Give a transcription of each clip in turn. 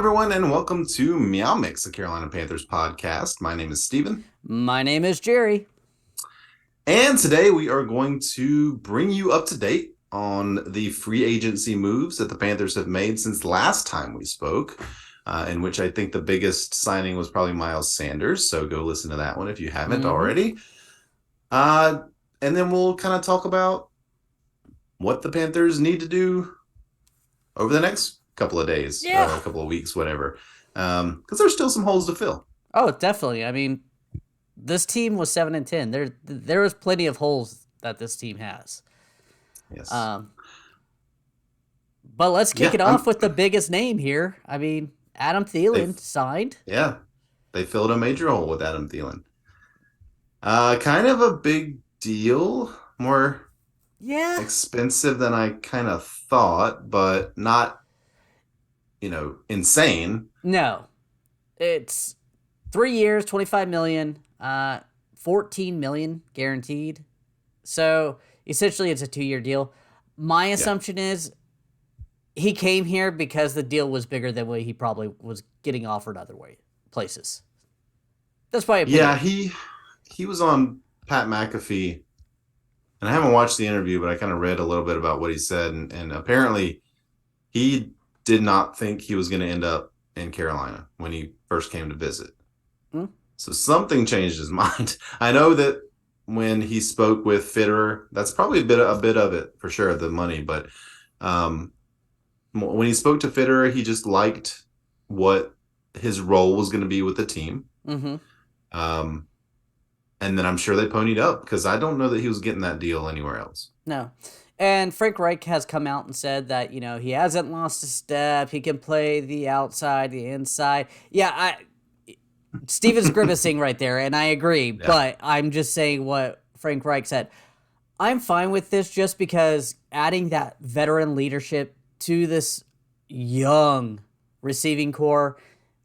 everyone, and welcome to MeowMix, the Carolina Panthers podcast. My name is Steven. My name is Jerry. And today we are going to bring you up to date on the free agency moves that the Panthers have made since last time we spoke, in which I think the biggest signing was probably Miles Sanders. So go listen to that one if you haven't already. And then we'll kind of talk about what the Panthers need to do over the next couple of days, or a couple of weeks, whatever. Because there's still some holes to fill. Oh, definitely. I mean, this team was 7-10. There is plenty of holes that this team has. Yes. But let's kick it off with the biggest name here. I mean, Adam Thielen signed. Yeah, they filled a major hole with Adam Thielen. Kind of a big deal, more expensive than I kind of thought, but not, insane. No, it's 3 years, $25 million, $14 million guaranteed. So essentially, it's a 2-year deal. My assumption is he came here because the deal was bigger than what he probably was getting offered other places. That's probably he was on Pat McAfee, and I haven't watched the interview, but I kind of read a little bit about what he said, and apparently he did not think he was going to end up in Carolina when he first came to visit. So something changed his mind. I know that when he spoke with Fitterer, that's probably a bit of it for sure, the money. But when he spoke to Fitterer, he just liked what his role was going to be with the team. And then I'm sure they ponied up because I don't know that he was getting that deal anywhere else. No. And Frank Reich has come out and said that, he hasn't lost a step. He can play the outside, the inside. Yeah, Steven's grimacing right there, and I agree. Yeah. But I'm just saying what Frank Reich said. I'm fine with this just because adding that veteran leadership to this young receiving core,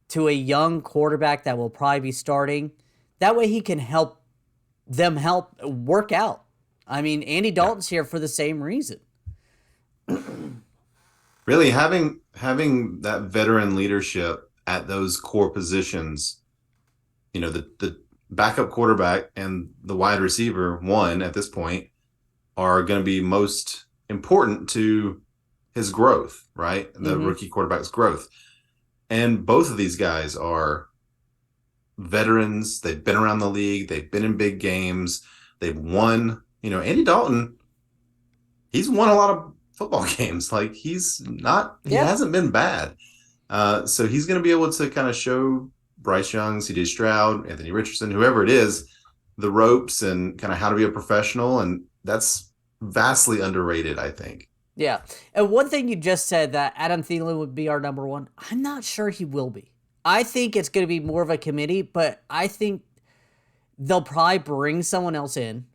to a young quarterback that will probably be starting, that way he can help work out. I mean, Andy Dalton's here for the same reason. Really, having that veteran leadership at those core positions, the backup quarterback and the wide receiver, one at this point, are going to be most important to his growth, right? The rookie quarterback's growth. And both of these guys are veterans. They've been around the league. They've been in big games. They've won. Andy Dalton, he's won a lot of football games. Like, he hasn't been bad. So he's going to be able to kind of show Bryce Young, C.J. Stroud, Anthony Richardson, whoever it is, the ropes and kind of how to be a professional. And that's vastly underrated, I think. Yeah. And one thing you just said, that Adam Thielen would be our number one, I'm not sure he will be. I think it's going to be more of a committee, but I think they'll probably bring someone else in.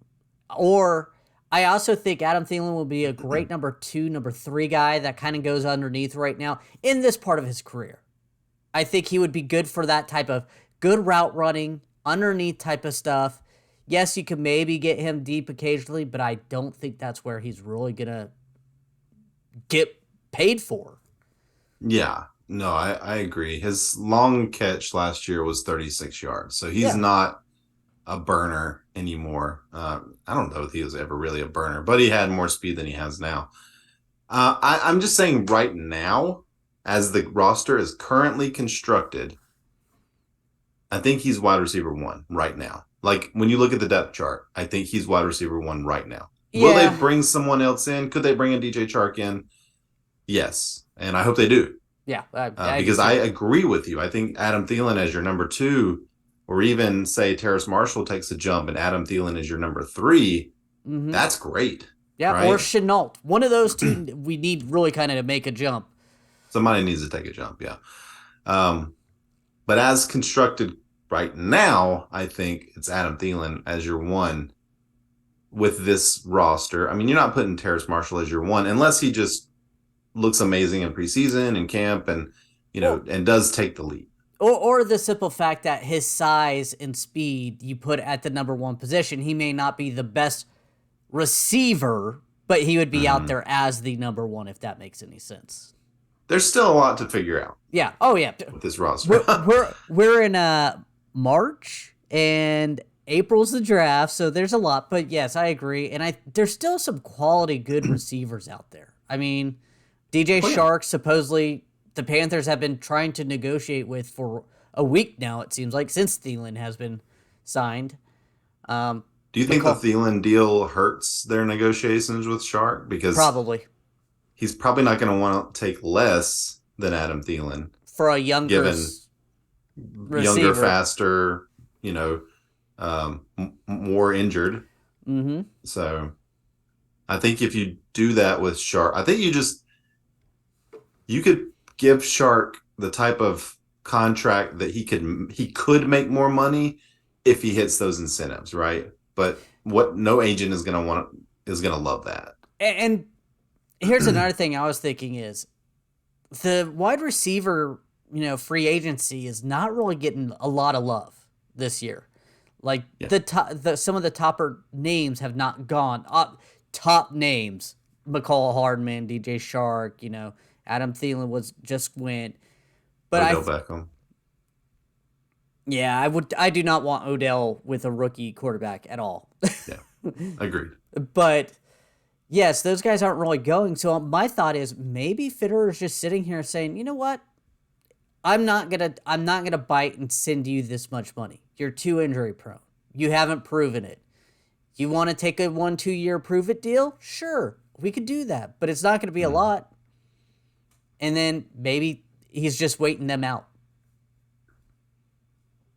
Or I also think Adam Thielen will be a great number 2, number 3 guy that kind of goes underneath right now in this part of his career. I think he would be good for that type of good route running, underneath type of stuff. Yes, you could maybe get him deep occasionally, but I don't think that's where he's really going to get paid for. Yeah, no, I agree. His long catch last year was 36 yards, so he's not a burner anymore. I don't know if he was ever really a burner, but he had more speed than he has now. I'm just saying right now, as the roster is currently constructed, I think he's wide receiver 1 right now. Like, when you look at the depth chart, I think he's wide receiver 1 right now. Yeah. Will they bring someone else in? Could they bring a DJ Chark in? Yes, and I hope they do. Yeah, because I agree with you. I think Adam Thielen as your number 2, or even say Terrace Marshall takes a jump and Adam Thielen is your number 3, that's great. Yeah, right? Or Chenault. One of those two we need really kind of to make a jump. Somebody needs to take a jump, yeah. But as constructed right now, I think it's Adam Thielen as your 1 with this roster. I mean, you're not putting Terrace Marshall as your 1 unless he just looks amazing in preseason and camp and, and does take the lead. Or the simple fact that his size and speed you put at the number 1 position, he may not be the best receiver, but he would be out there as the number 1, if that makes any sense. there's still a lot to figure out Yeah. Oh yeah. with this roster. We're in March and April's the draft, so there's a lot. But yes, I agree, and there's still some quality good receivers out there. I mean, DJ Oh yeah. Shark supposedly the Panthers have been trying to negotiate with for a week now. It seems like since Thielen has been signed. Um, Do you think the McCall Thielen deal hurts their negotiations with Shark? Because probably he's probably not going to want to take less than Adam Thielen, for a younger given younger, receiver. faster, more injured. Mm-hmm. So I think if you do that with Shark, I think you could give Shark the type of contract that he could make more money if he hits those incentives, right? But what no agent is gonna love that. And here's another thing I was thinking is the wide receiver, free agency is not really getting a lot of love this year. Like Yeah. some of the topper names have not gone up. Top names, McCall Hardman, DJ Shark, Adam Thielen just went. But Odell Beckham. yeah, I do not want Odell with a rookie quarterback at all. Yeah. Agreed. But yes, those guys aren't really going. So my thought is maybe Fitterer is just sitting here saying, you know what? I'm not gonna bite and send you this much money. You're too injury prone. You haven't proven it. You want to take a 1-2 year prove it deal? Sure, we could do that, but it's not going to be a Mhm. lot. And then maybe he's just waiting them out.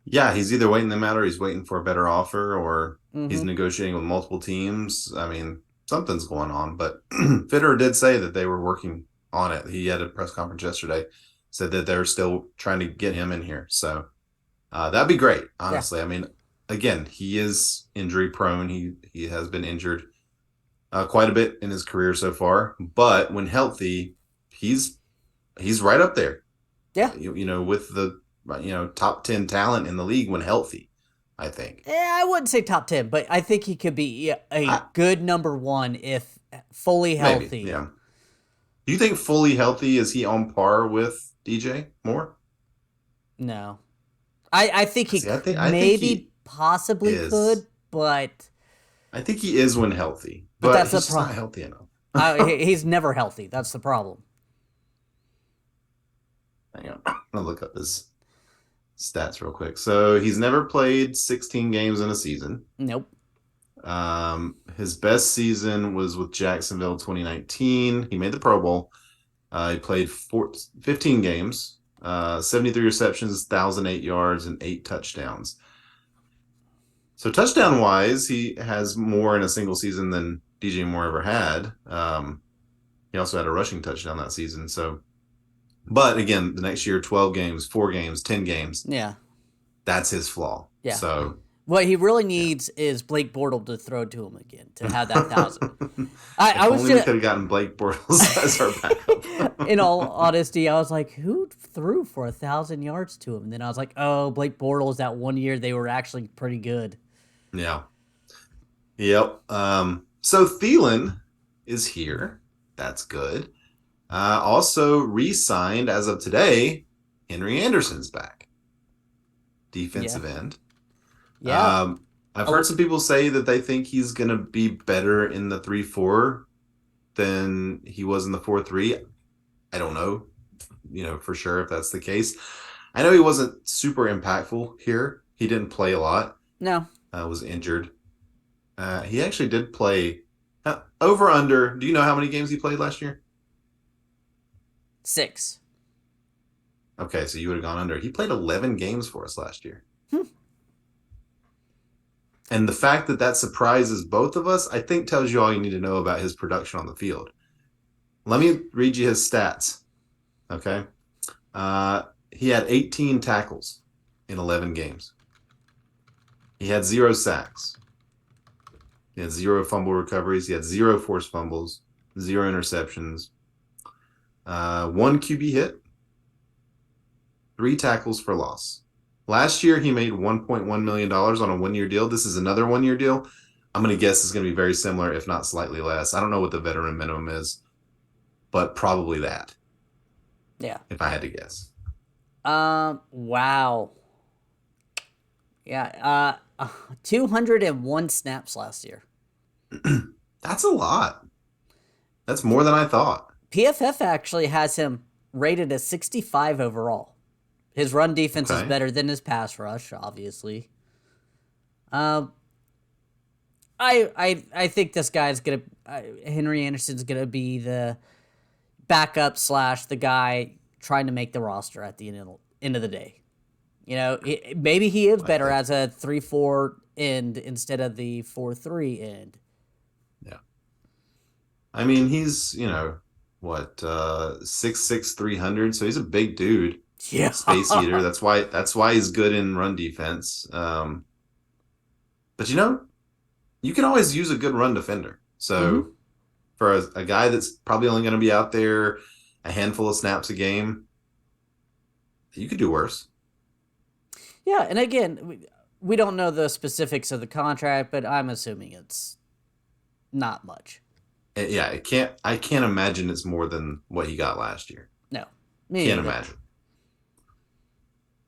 Yeah, he's either waiting them out or he's waiting for a better offer or he's Mm-hmm. negotiating with multiple teams. I mean, something's going on, but Fitterer did say that they were working on it. He had a press conference yesterday, said that they're still trying to get him in here. So that'd be great, Yeah, honestly. I mean, again, he is injury prone. He has been injured quite a bit in his career so far, but when healthy, he's he's right up there. yeah. With the top 10 talent in the league when healthy. I think. I wouldn't say top 10, but I think he could be a good number one if fully Maybe, healthy. yeah. Do you think fully healthy is he on par with DJ Moore? No, I think he See, I think maybe he possibly is. could, but I think he is when healthy, but but that's the he's just problem. not healthy enough. He's never healthy. That's the problem. Hang on, I'm gonna look up his stats real quick. So he's never played 16 games in a season. Nope. His best season was with Jacksonville 2019. He made the Pro Bowl. He played 15 games, 73 receptions, 1,008 yards, and 8 touchdowns. So touchdown wise, he has more in a single season than DJ Moore ever had. He also had a rushing touchdown that season. So, but again, the next year, 12 games, 4 games, 10 games. Yeah. That's his flaw. Yeah. So, What he really yeah. needs is Blake Bortles to throw to him again to have that 1,000. I If was only we just, could have gotten Blake Bortles as our backup. in all honesty, I was like, who threw for 1,000 yards to him? And then I was like, oh, Blake Bortles. That one year they were actually pretty good. Yeah. Yep. So Thielen is here. That's good. Also re-signed as of today. Henry Anderson's back, Yeah. defensive end. Yeah. I've Oh, heard some people say that they think he's going to be better in the 3-4 than he was in the 4-3. I don't know, for sure if that's the case. I know he wasn't super impactful here. He didn't play a lot. no. Was injured. He actually did play over under. Do you know how many games he played last year? 6. Okay, so you would have gone under. He played 11 games for us last year. Hmm. And the fact that that surprises both of us, I think tells you all you need to know about his production on the field. Let me read you his stats. Okay. He had 18 tackles in 11 games. He had 0 sacks. He had 0 fumble recoveries. He had 0 forced fumbles, 0 interceptions, 1 QB hit, 3 tackles for loss. Last year, he made $1.1 million on a 1-year deal. This is another 1-year deal. I'm going to guess it's going to be very similar, if not slightly less. I don't know what the veteran minimum is, but probably that. Yeah. if I had to guess. Wow. Yeah. 201 snaps last year. That's a lot. That's more than I thought. PFF actually has him rated as 65 overall. His run defense is Okay. better than his pass rush, obviously. Um, I think this guy's gonna Henry Anderson's gonna be the backup slash the guy trying to make the roster at the end of the day. You know, maybe he is I like better that. as a 3-4 end instead of the 4-3 end. Yeah. I mean, he's, what, 6'6", 300, so he's a big dude. Yeah. Space eater. That's why he's good in run defense. But you can always use a good run defender. hmm So for a guy that's probably only going to be out there a handful of snaps a game, you could do worse. Yeah, and again, we don't know the specifics of the contract, but I'm assuming it's not much. Yeah, I can't imagine it's more than what he got last year. No, me Can't neither. imagine.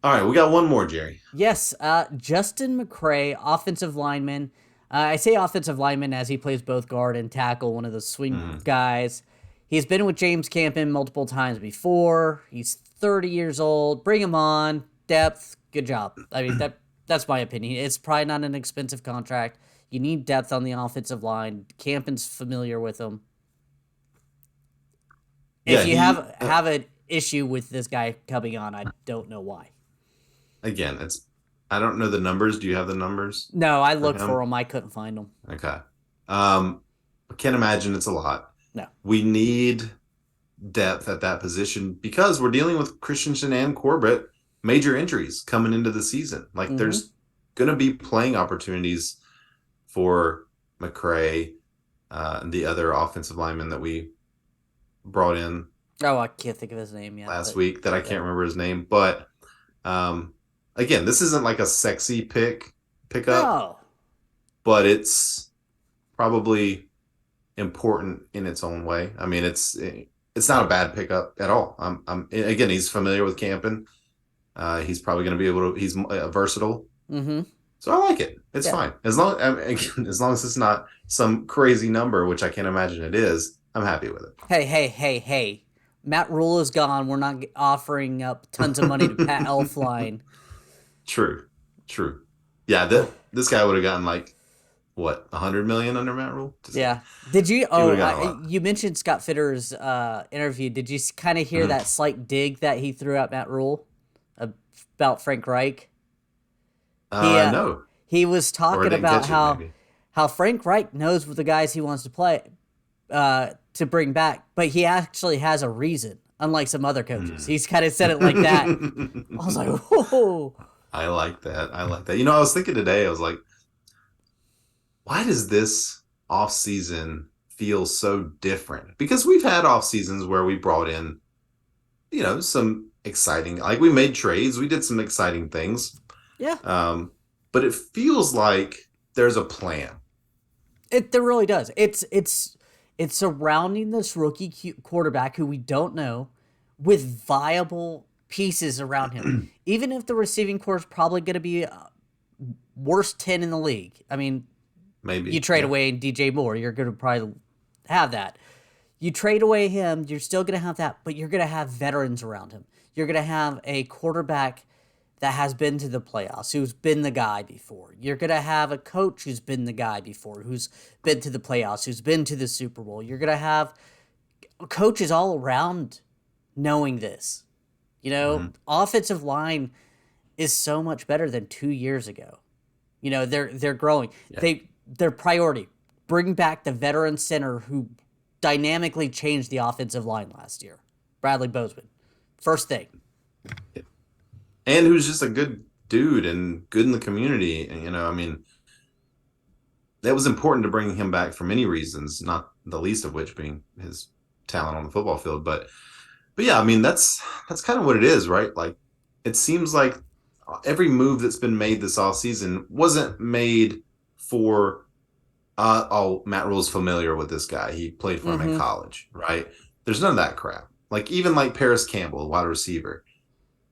All right, we got one more, Jerry. Yes, Justin McCray, offensive lineman. I say offensive lineman as he plays both guard and tackle, one of the swing Mm, guys. He's been with James Campen multiple times before. He's 30 years old. Bring him on. Depth, good job. I mean that's my opinion. It's probably not an expensive contract. You need depth on the offensive line. Campen's familiar with him. yeah, If you he have an issue with this guy coming on, I don't know why. again, it's I don't know the numbers. Do you have the numbers No, I for looked for him? him. I couldn't find him. Okay. I can't imagine it's a lot. No. We need depth at that position because we're dealing with Christensen and Corbett major injuries coming into the season. Like Mm-hmm. there's going to be playing opportunities for McCray and the other offensive lineman that we brought in Oh, I can't think of his name yet. last But week that I yeah. can't remember his name. But um, again, this isn't like a sexy pickup, No. but it's probably important in its own way. I mean, it's not a bad pickup at all. Again, he's familiar with camping. He's probably going to be able to. He's versatile, Mm-hmm. so I like it. It's Yeah. fine again, as long as it's not some crazy number, which I can't imagine it is. I'm happy with Hey. Matt Rule is gone. We're not offering up tons of money to Pat it. Elfline. True, true. Yeah, this guy would have gotten like what 100 million under Matt Rule. Just kidding. Yeah. Did you? He would Oh, have gotten a lot. you mentioned Scott Fitter's interview. Did you kind of hear Mhm. that slight dig that he threw at Matt Rule about Frank Reich? He No, he was or I talking didn't about catch it. Maybe. how Frank Reich knows what the guys he wants to play to bring back, but he actually has a reason. Unlike some other coaches, Mm. he's kind of said it like that. I was like, whoa. I like that. I like that. I was thinking today, I was like, why does this off season feel so different? Because we've had off seasons where we brought in, some exciting, like we made trades, we did some exciting things. Yeah, But it feels like there's a plan. it really does. It's surrounding this rookie quarterback who we don't know with viable pieces around him. Even if the receiving core is probably going to be worst 10 in the league. I mean, you Maybe. trade Yeah. away DJ Moore, you're going to probably have that. You trade away him, you're still going to have that, but you're going to have veterans around him. You're going to have a quarterback that has been to the playoffs, who's been the guy before. You're going to have a coach who's been the guy before, who's been to the playoffs, who's been to the Super Bowl. You're going to have coaches all around knowing this. Mhm. Offensive line is so much better than 2 years ago. They're growing. Yeah. Their priority, bring back the veteran center who dynamically changed the offensive line last year. Bradley Bozeman. First thing. And who's just a good dude and good in the community. And, I mean, that was important to bring him back for many reasons, not the least of which being his talent on the football field. But yeah, I mean, that's kind of what it is, right? Like, it seems like every move that's been made this offseason wasn't made for, Matt Rule's familiar with this guy. He played for him in Mm-hmm. college, right? There's none of that crap. Like even like Paris Campbell, wide receiver.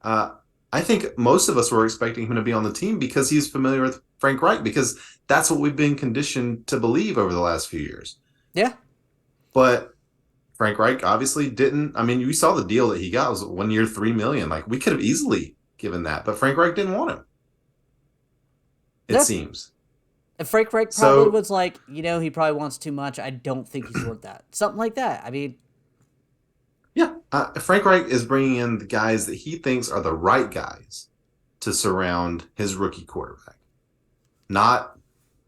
Uh, I think most of us were expecting him to be on the team because he's familiar with Frank Reich, because that's what we've been conditioned to believe over the last few years. Yeah. But Frank Reich obviously didn't. I mean, you saw the deal that he got, it was 1 year, 3 million. Like we could have easily given that, but Frank Reich didn't want him. It Yeah. seems. And Frank Reich probably So was like, he probably wants too much. I don't think he's worth that. Something like that. I mean, yeah, Frank Reich is bringing in the guys that he thinks are the right guys to surround his rookie quarterback, not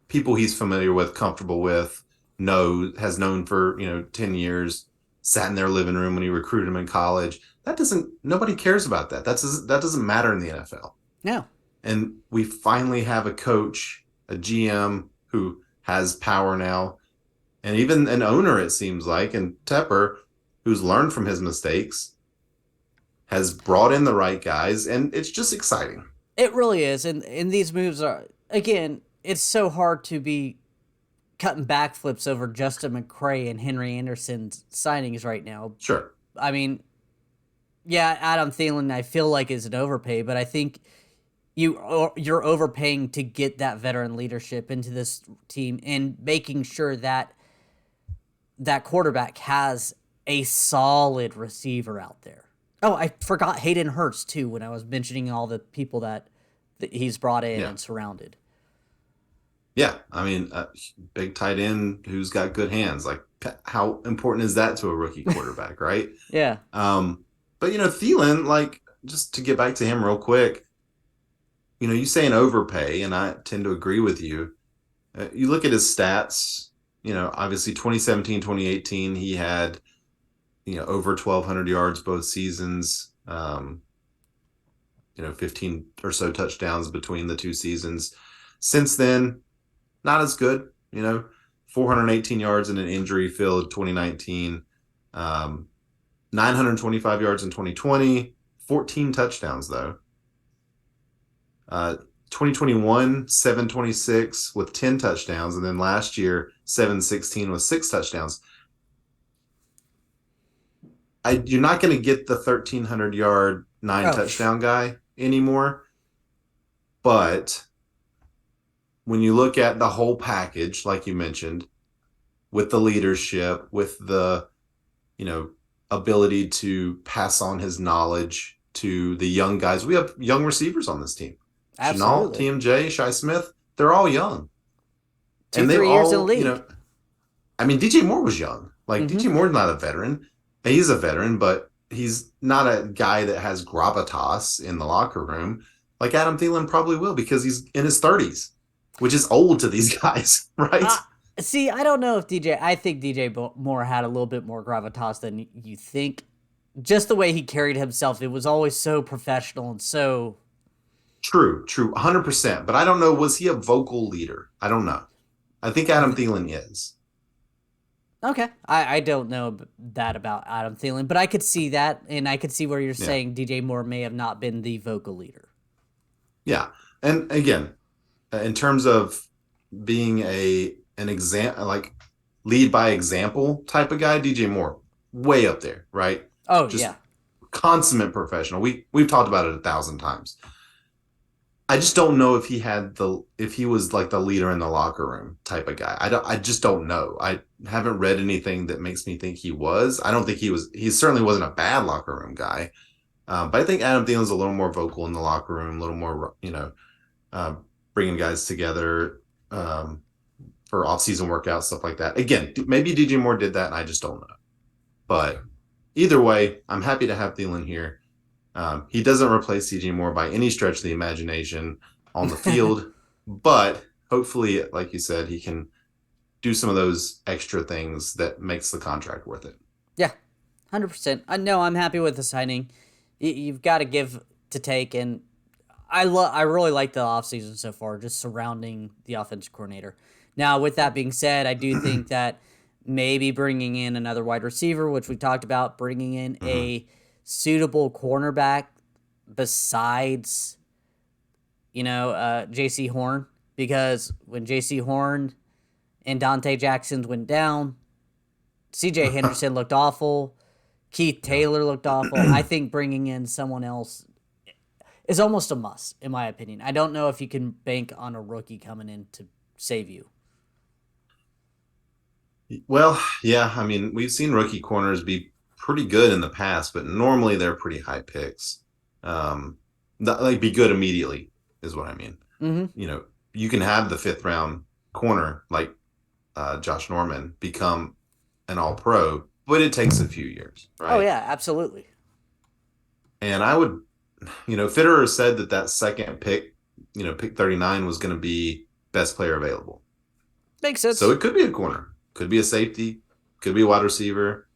people he's familiar with, comfortable with, has known for 10 years, sat in their living room when he recruited him in college. That doesn't. Nobody cares about that. That doesn't matter in the NFL. no. And we finally have a coach, a GM who has power now, and even an owner, it seems like, and Tepper, who's learned from his mistakes, has brought in the right guys, and it's just exciting. It really is. And these moves are, again, it's so hard to be cutting backflips over Justin McCray and Henry Anderson's signings right now. Sure. I mean, yeah, Adam Thielen, I feel like is an overpay, but I think you're overpaying to get that veteran leadership into this team and making sure that that quarterback has a solid receiver out there. Oh, I forgot Hayden Hurst too when I was mentioning all the people that he's brought in Yeah. and surrounded. Yeah. I mean, big tight end who's got good hands. Like, how important is that to a rookie quarterback, right? Yeah. But Thielen, like, just to get back to him real quick, you say an overpay, and I tend to agree with you. You look at his stats, obviously 2017, 2018, he had, over 1,200 yards both seasons, 15 or so touchdowns between the two seasons. Since then, not as good, 418 yards in an injury-filled 2019, 925 yards in 2020, 14 touchdowns, though. 2021, 726 with 10 touchdowns, and then last year, 716 with 6 touchdowns. You're not going to get the 1,300 yard, 9 touchdown guy anymore. But when you look at the whole package, like you mentioned, with the leadership, with the, ability to pass on his knowledge to the young guys, we have young receivers on this team. Chenault, Absolutely. TMJ, Shi Smith, they're all young. Two, And they 3 years in the all, league. I mean, DJ Moore was young. Like, Mm-hmm. DJ Moore's not a veteran. He's a veteran, but he's not a guy that has gravitas in the locker room like Adam Thielen probably will, because he's in his 30s, which is old to these guys, right? See, I don't know if I think DJ Moore had a little bit more gravitas than you think. Just the way he carried himself, it was always so professional and so. True, 100%. But I don't know, was he a vocal leader? I don't know. I think Adam Thielen is. Okay. I don't know that about Adam Thielen, but I could see that, and I could see where you're saying DJ Moore may have not been the vocal leader. Yeah. And again, in terms of being an example, like lead by example type of guy, DJ Moore, way up there, right? Oh, Just yeah. consummate professional. We've talked about it 1,000 times. I just don't know if he was like the leader in the locker room type of guy. I just don't know. I haven't read anything that makes me think he was. I don't think he was. He certainly wasn't a bad locker room guy. But I think Adam Thielen's a little more vocal in the locker room, a little more, bringing guys together for off-season workouts, stuff like that. Again, maybe DJ Moore did that, and I just don't know. But either way, I'm happy to have Thielen here. He doesn't replace DJ Moore by any stretch of the imagination on the field, but hopefully, like you said, he can do some of those extra things that makes the contract worth it. Yeah, 100%. I know I'm happy with the signing. You've got to give to take, and I really like the offseason so far, just surrounding the offensive coordinator. Now, with that being said, I do think that maybe bringing in another wide receiver, which we talked about, bringing in a suitable cornerback besides, J.C. Horn, because when J.C. Horn and Dante Jackson went down, C.J. Henderson looked awful. Keith Yeah. Taylor looked awful. I think bringing in someone else is almost a must, in my opinion. I don't know if you can bank on a rookie coming in to save you. Well, yeah, I mean, we've seen rookie corners be pretty good in the past, but normally they're pretty high picks. Um, like be good immediately is what I mean. Mm-hmm. You know, you can have the fifth round corner like Josh Norman become an all pro, but it takes a few years, Oh right? yeah, absolutely. And I would, Fitterer said that second pick, pick 39 was going to be best player available. Makes So sense. it could be a corner, could be a safety, could be a wide receiver.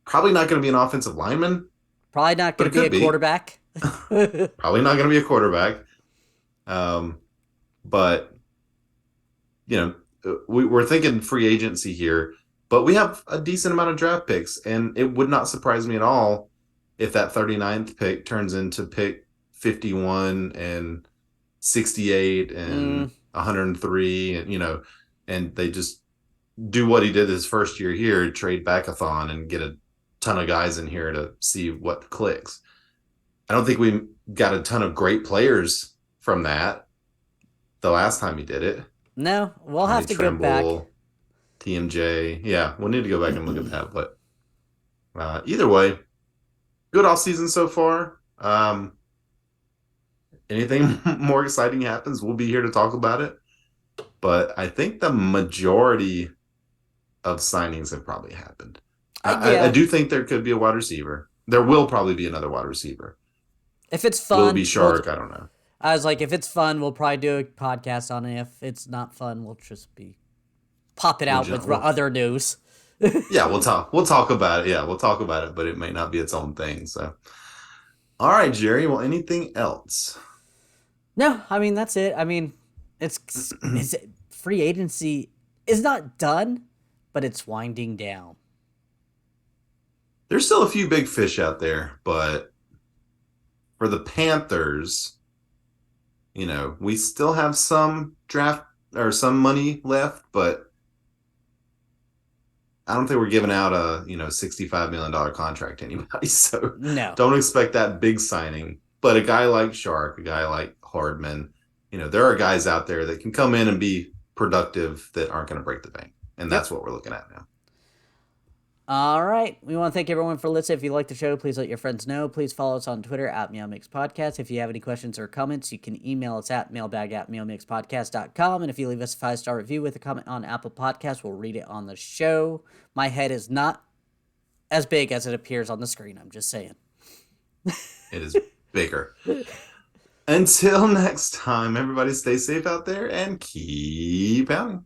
Probably not going to be an offensive lineman, Probably not but going it to be could a be. quarterback. Probably not going to be a quarterback. Um, but we're thinking free agency here, but we have a decent amount of draft picks, and it would not surprise me at all if that 39th pick turns into pick 51 and 68 mm, and 103, and and they just do what he did his first year here, trade back-a-thon and get a ton of guys in here to see what clicks. I don't think we got a ton of great players from that the last time he did it. no, we'll Tommy have to go back. Tremble, TMJ. Yeah, we'll need to go back and look at that. But either way, good off season so far. Anything more exciting happens, we'll be here to talk about it. But I think the majority of signings have probably happened. I Yeah, do think there could be a wide receiver. There will probably be another wide receiver. if it's Will it be fun, we'll. Shark? I don't know. I was like, if it's fun, we'll probably do a podcast on it. If it's not fun, we'll just be pop it We'll out just, with we'll, other news. yeah, we'll talk. We'll talk about it. Yeah, we'll talk about it, but it may not be its own thing. So, all right, Jerry. Well, anything else? No, I mean that's it. I mean, it's free agency is not done, but it's winding down. There's still a few big fish out there, but for the Panthers, we still have some draft or some money left, but I don't think we're giving out a $65 million contract to anybody. So No. don't expect that big signing. But a guy like Shark, a guy like Hardman, there are guys out there that can come in and be productive that aren't going to break the bank, and Yep. that's what we're looking at now. All right. We want to thank everyone for listening. If you like the show, please let your friends know. Please follow us on Twitter at MeowMix Podcast. If you have any questions or comments, you can email us at mailbag@meowmixpodcast.com. And if you leave us a 5-star review with a comment on Apple Podcasts, we'll read it on the show. My head is not as big as it appears on the screen. I'm just saying. It is bigger. Until next time, everybody stay safe out there and keep pounding.